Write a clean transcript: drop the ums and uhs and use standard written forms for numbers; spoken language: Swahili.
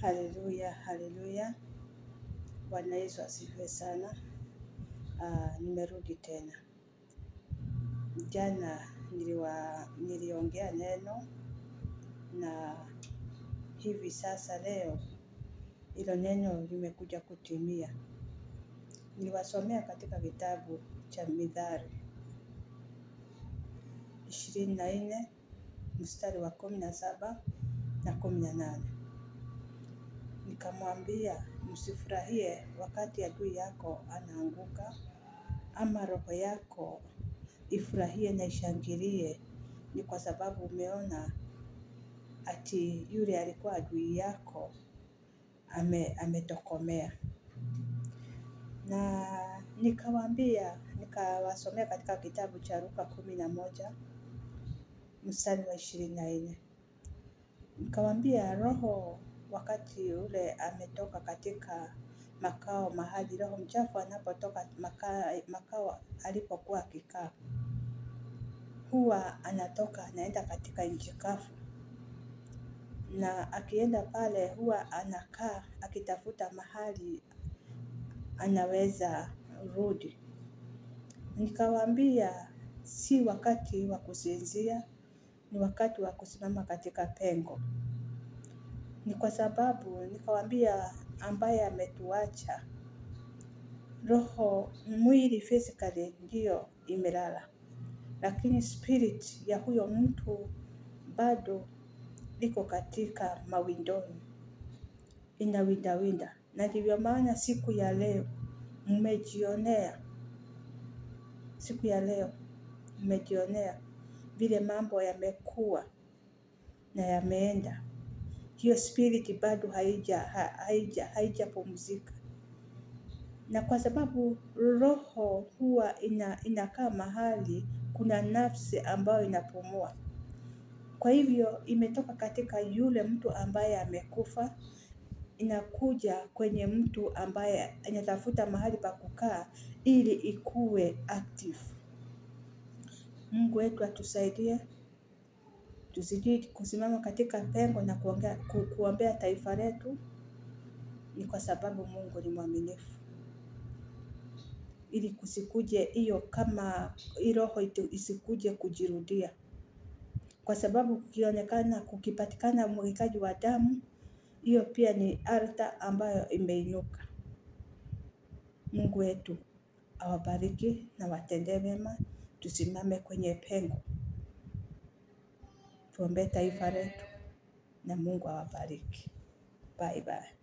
Haleluya, haleluya. Bwana Yesu asifiwe sana. Nimerudi tena. Jana niliongea neno na hivi sasa leo hilo neno limekuja kutimia. Niliwasomea katika kitabu cha Mithali 24 mstari wa 17 na 18. Nikamwambia, msifurahie wakati adui yako anaanguka, ama roho yako ifurahie na ishangilie, ni kwa sababu umeona ati yule alikuwa adui yako ametokomea. Na nikawasomea katika kitabu cha Luka 11 mstari wa 24. Nikamwambia, roho wakati ule ametoka katika makao mahali roho mchafu anapotoka makao alipokuwa akikaa, huwa anatoka anaenda katika nchi kavu, na akienda pale huwa anakaa akitafuta mahali anaweza rudi. Nikawaambia si wakati wa kusinzia, ni wakati wa kusimama katika pengo. Ni kwa sababu nikawaambia ambaye ametuacha, roho mwili physically ndio imelala, lakini spirit ya huyo mtu bado liko katika mawindoni, inawindawinda. Na ndivyo maana siku ya leo mmejionea vile mambo yamekuwa na yameenda. Hiyo spirit bado haijapumzika. Na kwa sababu roho huwa inakaa mahali kuna nafsi ambayo inapumua. Kwa hivyo imetoka katika yule mtu ambaye amekufa, inakuja kwenye mtu ambaye anatafuta mahali pa kukaa ili ikuwe active. Mungu wetu atusaidie, tuzidi kusimama katika pengo na kuombea taifa letu, ni kwa sababu Mungu ni mwaminifu. Ili kusikuje hiyo kama roho isikuje kujirudia. Kwa sababu kukipatikana umwagikaji wa damu, hiyo pia ni altar ambayo imeinuka. Mungu wetu awabariki na watendee mema, tusimame kwenye pengo. Tuombee taifa letu na Mungu awabariki. Bye bye.